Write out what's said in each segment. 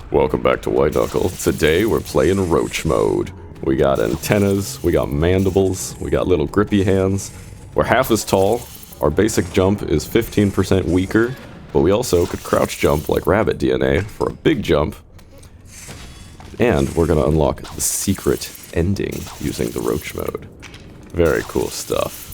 Welcome back to White Knuckle. Today we're playing Roach mode. We got antennas, we got mandibles, we got little grippy hands. We're half as tall, our basic jump is 15% weaker, but we also could crouch jump like rabbit DNA for a big jump. And we're gonna unlock the secret ending using the Roach mode. Very cool stuff.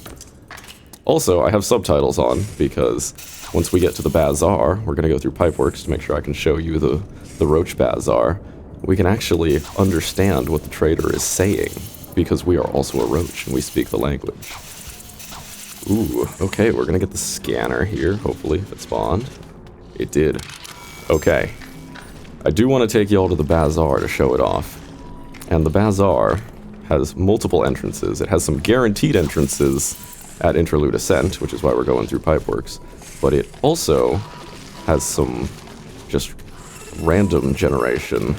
Also, I have subtitles on because once we get to the Bazaar, we're gonna go through Pipeworks to make sure I can show you the Roach Bazaar. We can actually understand what the trader is saying because we are also a roach and we speak the language. Ooh, okay, we're gonna get the scanner here, hopefully, if it spawned. It did. Okay. I do want to take y'all to the Bazaar to show it off. And the Bazaar has multiple entrances. It has some guaranteed entrances at Interlude Ascent, which is why we're going through Pipeworks. But it also has some just random generation.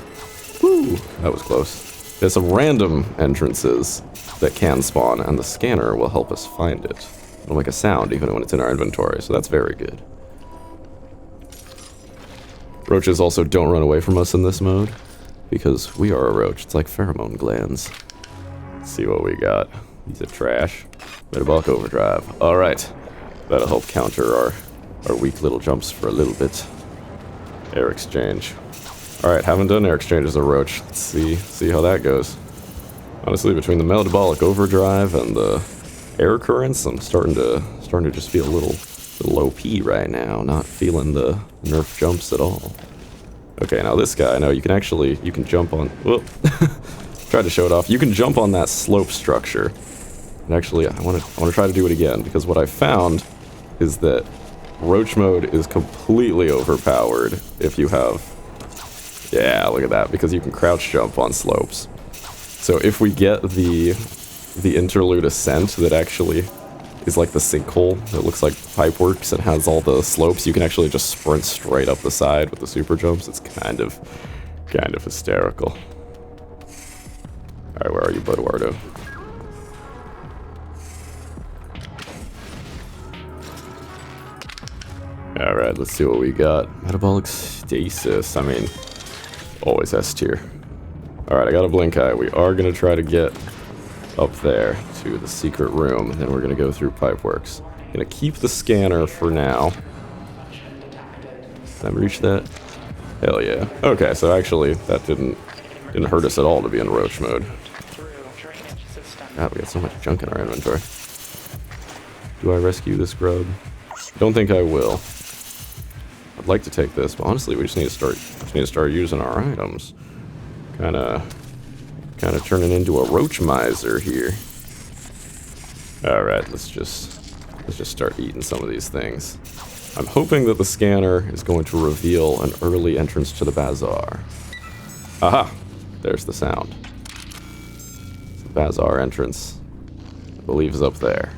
Woo, that was close. There's some random entrances that can spawn, and the scanner will help us find it. It'll make a sound even when it's in our inventory, so that's very good. Roaches also don't run away from us in this mode, because we are a roach. It's like pheromone glands. Let's see what we got. These are trash. Metabolic overdrive. Alright. That'll help counter our weak little jumps for a little bit. Air exchange. Alright, haven't done air exchange as a roach. Let's see how that goes. Honestly, between the metabolic overdrive and the air currents, I'm starting to just feel a little OP right now. Not feeling the nerf jumps at all. Okay, now this guy, I know you can jump on. Whoop. Tried to show it off. You can jump on that slope structure. And actually, I want to try to do it again because what I found is that Roach mode is completely overpowered if you have. Yeah, look at that, because you can crouch jump on slopes. So if we get the Interlude Ascent that actually is like the sinkhole that looks like Pipeworks and has all the slopes, you can actually just sprint straight up the side with the super jumps. It's kind of hysterical. Alright, where are you, Eduardo? Alright, let's see what we got. Metabolic stasis. I mean, always S tier. Alright, I got a blink eye. We are going to try to get up there to the secret room, and then we're going to go through Pipeworks. Going to keep the scanner for now. Did I reach that? Hell yeah. Okay, so actually, that didn't hurt us at all to be in Roach mode. God, we got so much junk in our inventory. Do I rescue this grub? Don't think I will. I'd like to take this, but honestly, we just need to start using our items. Kind of turning into a roach miser here. All right, let's just start eating some of these things. I'm hoping that the scanner is going to reveal an early entrance to the Bazaar. Aha! There's the sound. The Bazaar entrance, I believe, is up there.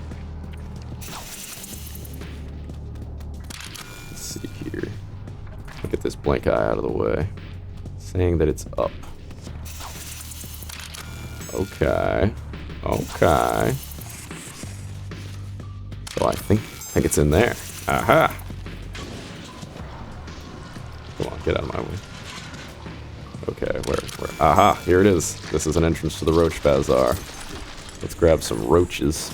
Get this blank eye out of the way. Saying that it's up. Okay. Okay. So I think it's in there. Aha! Come on, get out of my way. Okay, where? Aha! Here it is. This is an entrance to the Roach Bazaar. Let's grab some roaches.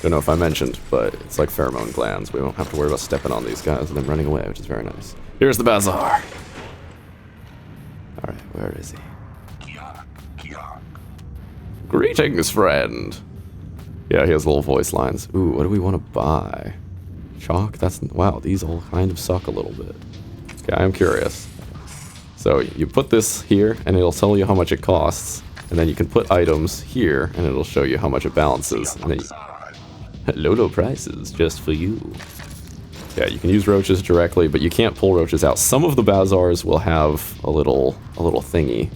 Don't know if I mentioned, but it's like pheromone glands. We won't have to worry about stepping on these guys and then running away, which is very nice. Here's the Bazaar. Alright, where is he? Greetings, friend. Yeah, he has little voice lines. Ooh, what do we want to buy? Chalk? Wow, these all kind of suck a little bit. Okay, I'm curious. So you put this here, and it'll tell you how much it costs. And then you can put items here, and it'll show you how much it balances. And then low prices just for you. Yeah, you can use roaches directly, but you can't pull roaches out. Some of the Bazaars will have a little thingy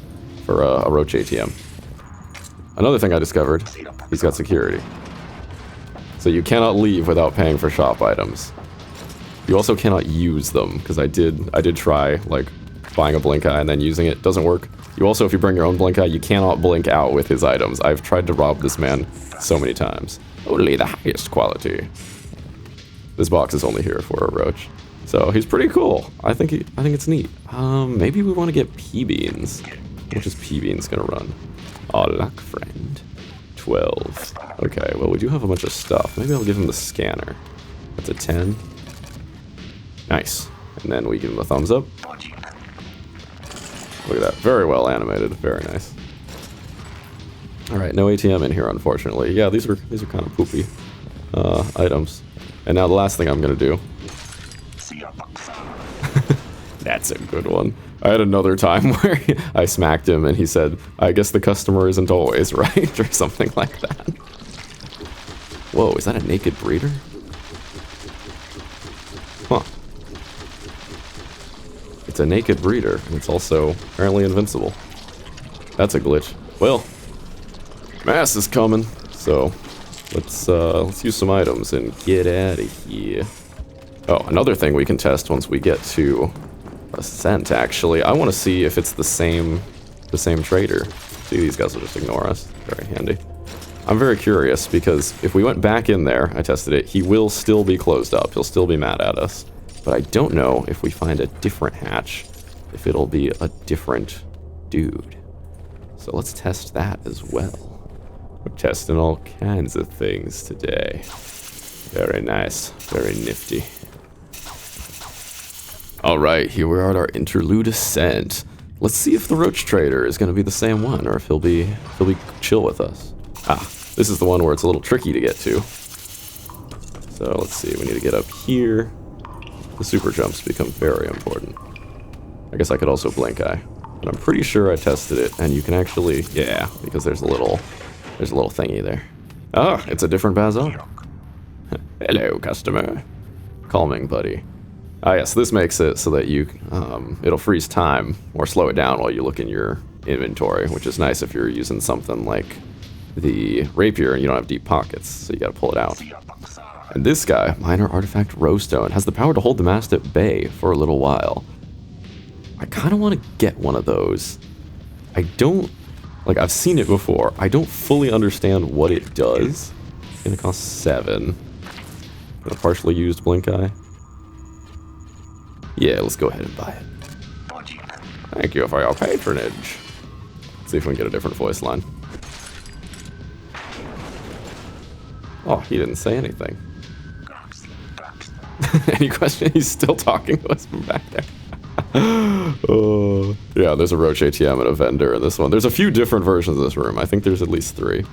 for a roach ATM. Another thing I discovered, he's got security. So you cannot leave without paying for shop items. You also cannot use them, because I did try, like, buying a blink eye and then using it. Doesn't work. You also, if you bring your own blink eye, you cannot blink out with his items. I've tried to rob this man so many times. Only the highest quality. This box is only here for a roach. So he's pretty cool. I think it's neat. Maybe we want to get P-Beans. Which is P-Beans gonna run? Oh, luck, friend. 12. Okay, well, we do have a bunch of stuff. Maybe I'll give him the scanner. That's a 10. Nice. And then we give him a thumbs up. Look at that. Very well animated. Very nice. Alright, no ATM in here, unfortunately. Yeah, these are kind of poopy items. And now the last thing I'm gonna do. That's a good one. I had another time where I smacked him and he said, I guess the customer isn't always right, or something like that. Whoa, is that a naked breeder? Huh. It's a naked breeder, and it's also apparently invincible. That's a glitch. Well, mass is coming, so let's use some items and get out of here. Oh, another thing we can test once we get to Ascent, actually. I want to see if it's the same trader. See, these guys will just ignore us. Very handy. I'm very curious, because if we went back in there, I tested it, he will still be closed up. He'll still be mad at us. But I don't know if we find a different hatch, if it'll be a different dude. So let's test that as well. We're testing all kinds of things today. Very nice. Very nifty. Alright, here we are at our interlude Ascent. Let's see if the Roach Trader is going to be the same one, or if he'll be chill with us. Ah, this is the one where it's a little tricky to get to. So let's see, we need to get up here. The super jumps become very important. I guess I could also blink eye. But I'm pretty sure I tested it, and you can actually, yeah, because there's a little thingy there. Ah, it's a different Bazaar. Hello, customer. Calming, buddy. Ah, yes, this makes it so that you, it'll freeze time or slow it down while you look in your inventory, which is nice if you're using something like the rapier and you don't have deep pockets, so you gotta pull it out. And this guy, Minor Artifact Rowstone, has the power to hold the mast at bay for a little while. I kind of want to get one of those. I don't, like, I've seen it before. I don't fully understand what it does. It's gonna cost 7. A partially used blink eye. Yeah, let's go ahead and buy it. Thank you for your patronage. Let's see if we can get a different voice line. Oh, he didn't say anything. Any question? He's still talking to us from back there. Yeah, there's a Roach ATM and a vendor in this one. There's a few different versions of this room. I think there's at least 3.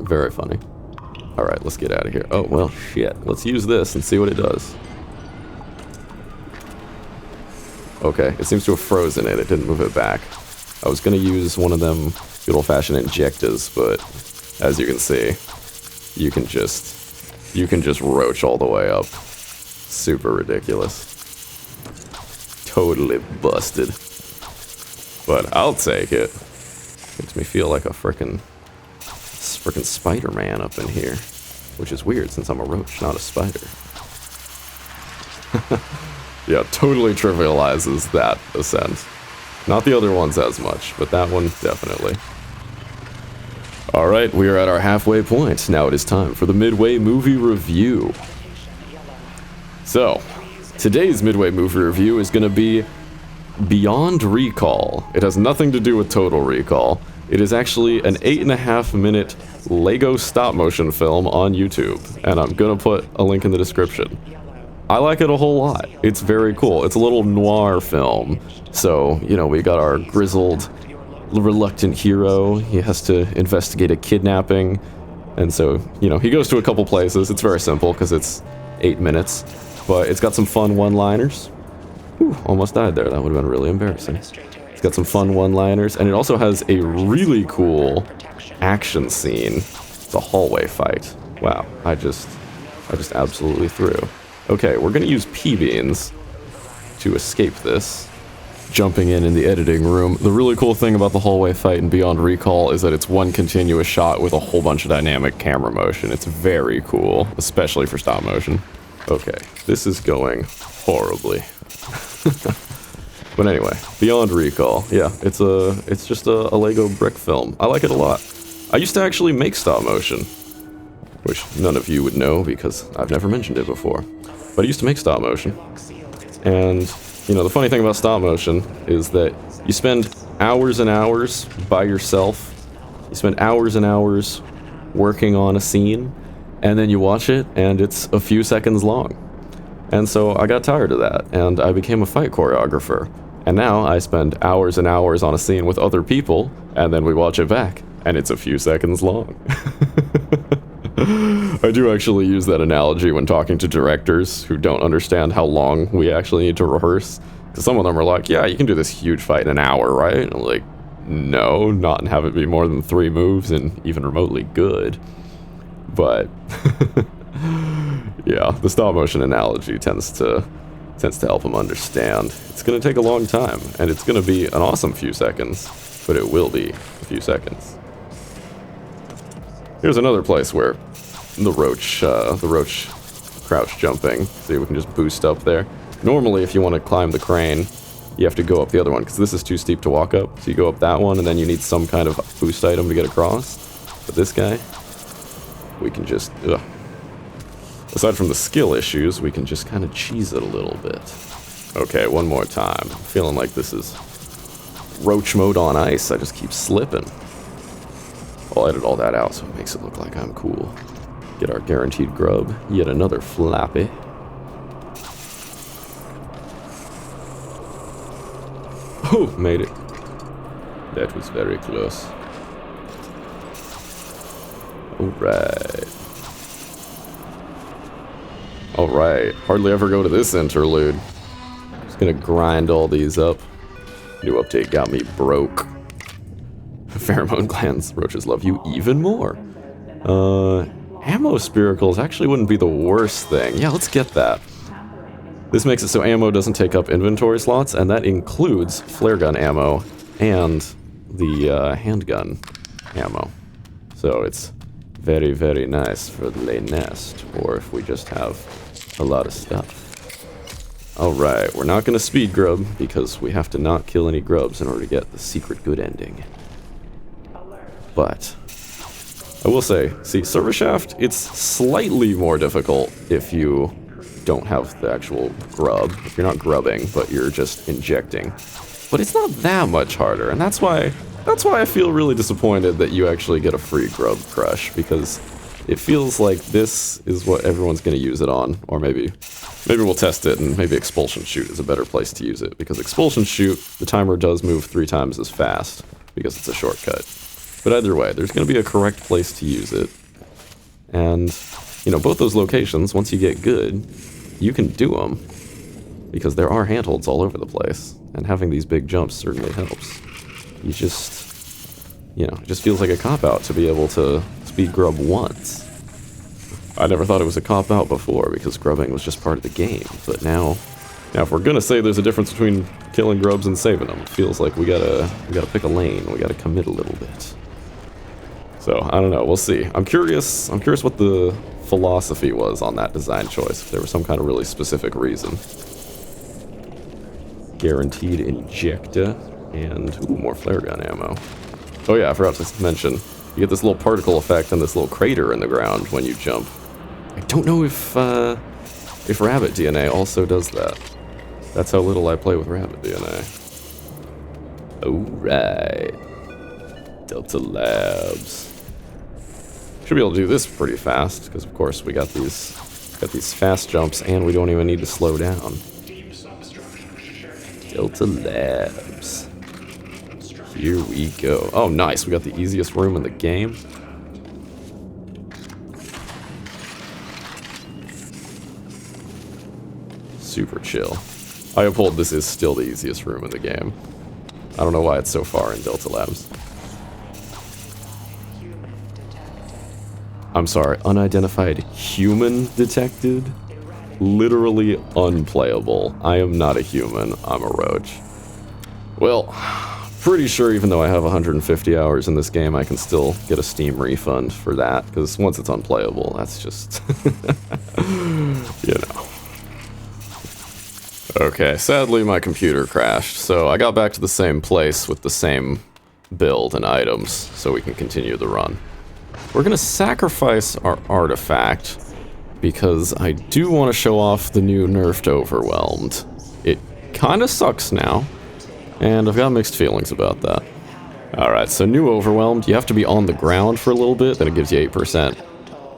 Very funny. Alright, let's get out of here. Oh, well, shit. Let's use this and see what it does. Okay, it seems to have frozen it. It didn't move it back. I was going to use one of them good old-fashioned injectors, but as you can see, you can just roach all the way up. Super ridiculous. Totally busted. But I'll take it. Makes me feel like a frickin' Spider-Man up in here. Which is weird since I'm a roach, not a spider. Yeah, totally trivializes that ascent. Not the other ones as much, but that one definitely. Alright, we are at our halfway point. Now it is time for the Midway Movie Review. So, today's Midway Movie Review is going to be Beyond Recall. It has nothing to do with Total Recall. It is actually an 8.5-minute Lego stop-motion film on YouTube, and I'm going to put a link in the description. I like it a whole lot. It's very cool. It's a little noir film. So, you know, we got our grizzled, reluctant hero. He has to investigate a kidnapping. And so, you know, he goes to a couple places. It's very simple because it's 8 minutes. But it's got some fun one-liners. Whew, almost died there. That would have been really embarrassing. It's got some fun one-liners. And it also has a really cool action scene. The hallway fight. Wow, I just absolutely threw. Okay, we're gonna use P-Beans to escape this. Jumping in the editing room. The really cool thing about the hallway fight in Beyond Recall is that it's one continuous shot with a whole bunch of dynamic camera motion. It's very cool, especially for stop motion. Okay, this is going horribly. But anyway, Beyond Recall. Yeah, it's just a Lego brick film. I like it a lot. I used to actually make stop motion, which none of you would know because I've never mentioned it before. but I used to make stop motion. And, you know, the funny thing about stop motion is that you spend hours and hours by yourself. You spend hours and hours working on a scene, and then you watch it, and it's a few seconds long. And so I got tired of that, and I became a fight choreographer. And now I spend hours and hours on a scene with other people, and then we watch it back, and it's a few seconds long. I do actually use that analogy when talking to directors who don't understand how long we actually need to rehearse. Because some of them are like, yeah, you can do this huge fight in an hour, right? And I'm like, no, not and have it be more than 3 moves and even remotely good. But yeah, the stop motion analogy tends to help them understand. It's going to take a long time, and it's going to be an awesome few seconds, but it will be a few seconds. Here's another place where the Roach crouch jumping. See, we can just boost up there. Normally, if you want to climb the crane, you have to go up the other one, because this is too steep to walk up. So you go up that one, and then you need some kind of boost item to get across. But this guy, we can just, aside from the skill issues, we can just kind of cheese it a little bit. Okay, one more time. I'm feeling like this is Roach mode on ice. I just keep slipping. I'll edit all that out so it makes it look like I'm cool. Get our guaranteed grub. Yet another flappy. Oh, made it. That was very close. Alright. Alright. Hardly ever go to this interlude. Just gonna grind all these up. New update got me broke. Pheromone glands. Roaches love you even more. Ammo spiracles actually wouldn't be the worst thing. Yeah, let's get that. This makes it so ammo doesn't take up inventory slots, and that includes flare gun ammo and the handgun ammo. So it's very, very nice for the lay nest, or if we just have a lot of stuff. Alright, we're not going to speed grub, because we have to not kill any grubs in order to get the secret good ending. But I will say, see, Server Shaft, it's slightly more difficult if you don't have the actual grub. If you're not grubbing, but you're just injecting. But it's not that much harder, and that's why I feel really disappointed that you actually get a free grub crush, because it feels like this is what everyone's going to use it on. Or maybe we'll test it, and maybe Expulsion Shoot is a better place to use it, because Expulsion Shoot, the timer does move 3 times as fast, because it's a shortcut. But either way, there's going to be a correct place to use it. And, you know, both those locations, once you get good, you can do them. Because there are handholds all over the place. And having these big jumps certainly helps. You just, you know, it just feels like a cop-out to be able to speed grub once. I never thought it was a cop-out before, because grubbing was just part of the game. But now if we're gonna say there's a difference between killing grubs and saving them, it feels like we gotta pick a lane. We gotta commit a little bit. So, I don't know, we'll see. I'm curious what the philosophy was on that design choice, if there was some kind of really specific reason. Guaranteed injector, and ooh, more flare gun ammo. Oh yeah, I forgot to mention, you get this little particle effect and this little crater in the ground when you jump. I don't know if rabbit DNA also does that. That's how little I play with rabbit DNA. Alright. Delta Labs. Should be able to do this pretty fast, because of course we got these fast jumps, and we don't even need to slow down. Delta Labs. Here we go. Oh, nice. We got the easiest room in the game. Super chill. I uphold this is still the easiest room in the game. I don't know why it's so far in Delta Labs. I'm sorry, unidentified human detected? Literally unplayable. I am not a human, I'm a roach. Well, pretty sure even though I have 150 hours in this game, I can still get a Steam refund for that, because once it's unplayable, that's just, you know. Okay, sadly my computer crashed, so I got back to the same place with the same build and items, so we can continue the run. We're gonna sacrifice our artifact, because I do want to show off the new nerfed Overwhelmed. It kind of sucks now, and I've got mixed feelings about that. Alright, so new Overwhelmed, you have to be on the ground for a little bit, then it gives you 8%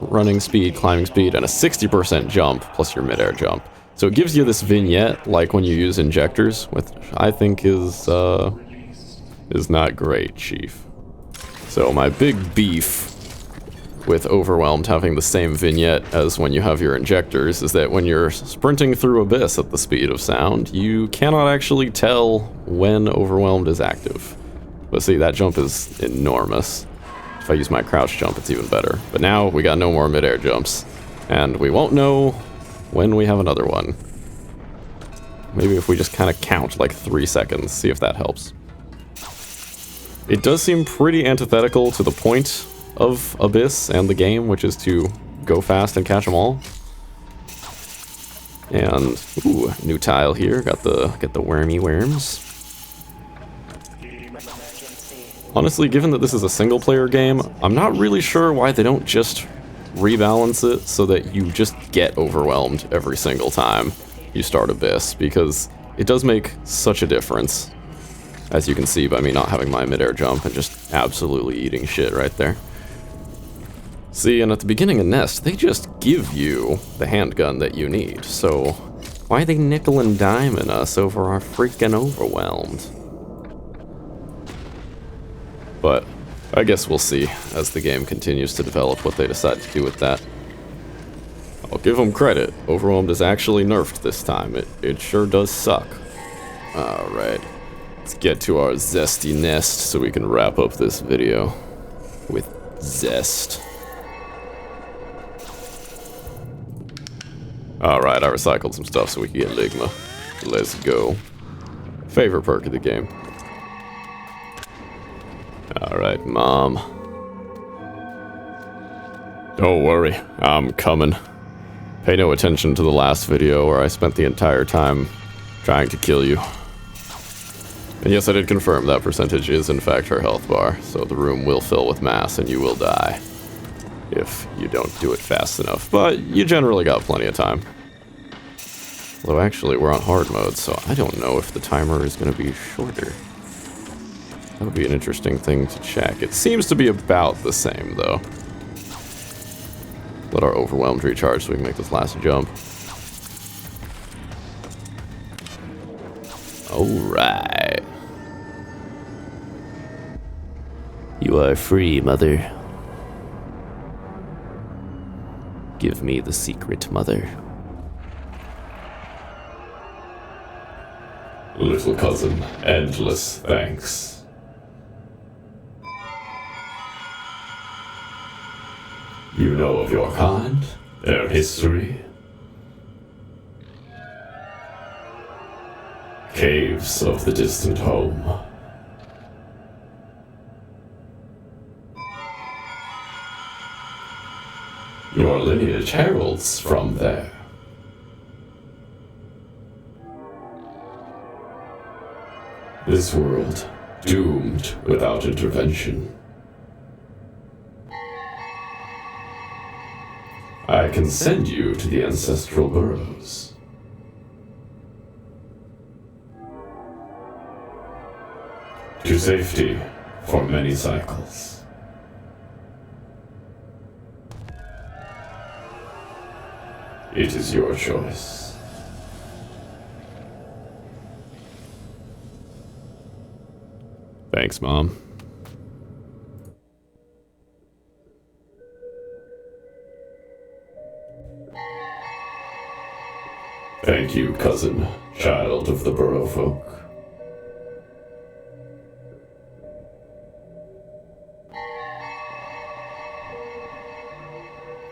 running speed, climbing speed, and a 60% jump, plus your midair jump. So it gives you this vignette, like when you use injectors, which I think is not great, Chief. So my big beef with Overwhelmed having the same vignette as when you have your injectors is that when you're sprinting through Abyss at the speed of sound, you cannot actually tell when Overwhelmed is active. But see, that jump is enormous. If I use my crouch jump, it's even better. But now we got no more midair jumps, and we won't know when we have another one. Maybe if we just kind of count like 3 seconds, see if that helps. It does seem pretty antithetical to the point of Abyss and the game, which is to go fast and catch them all. And ooh, new tile here. Got the wormy worms. Honestly, given that this is a single player game, I'm not really sure why they don't just rebalance it so that you just get overwhelmed every single time you start Abyss, because it does make such a difference, as you can see by me not having my midair jump and just absolutely eating shit right there. See, and at the beginning of Nest, they just give you the handgun that you need, so why are they nickel and diming us over our freaking Overwhelmed? But I guess we'll see as the game continues to develop what they decide to do with that. I'll give them credit, Overwhelmed is actually nerfed this time. It sure does suck. Alright, let's get to our zesty Nest so we can wrap up this video with zest. Alright, I recycled some stuff so we can get Ligma. Let's go. Favorite perk of the game. Alright, Mom. Don't worry, I'm coming. Pay no attention to the last video where I spent the entire time trying to kill you. And yes, I did confirm that percentage is in fact her health bar, so the room will fill with mass and you will die if you don't do it fast enough, but you generally got plenty of time. Although actually we're on hard mode, so I don't know if the timer is going to be shorter. That would be an interesting thing to check. It seems to be about the same, though. Let our Overwhelmed recharge so we can make this last jump. Alright. You are free, Mother. Give me the secret, Mother. Little cousin, endless thanks. You know of your kind, their history. Caves of the distant home. Your lineage heralds from there. This world, doomed without intervention. I can send you to the ancestral burrows. To safety for many cycles. It is your choice. Thanks, Mom. Thank you, cousin, child of the burrow folk.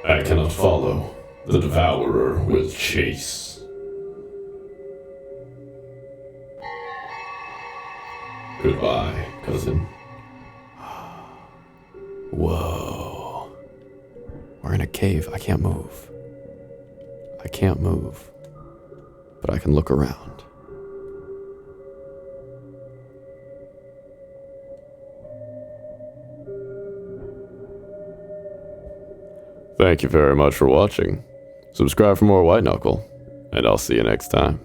I cannot follow. The devourer will chase. Goodbye, cousin. Whoa. We're in a cave. I can't move. I can't move. But I can look around. Thank you very much for watching. Subscribe for more White Knuckle, and I'll see you next time.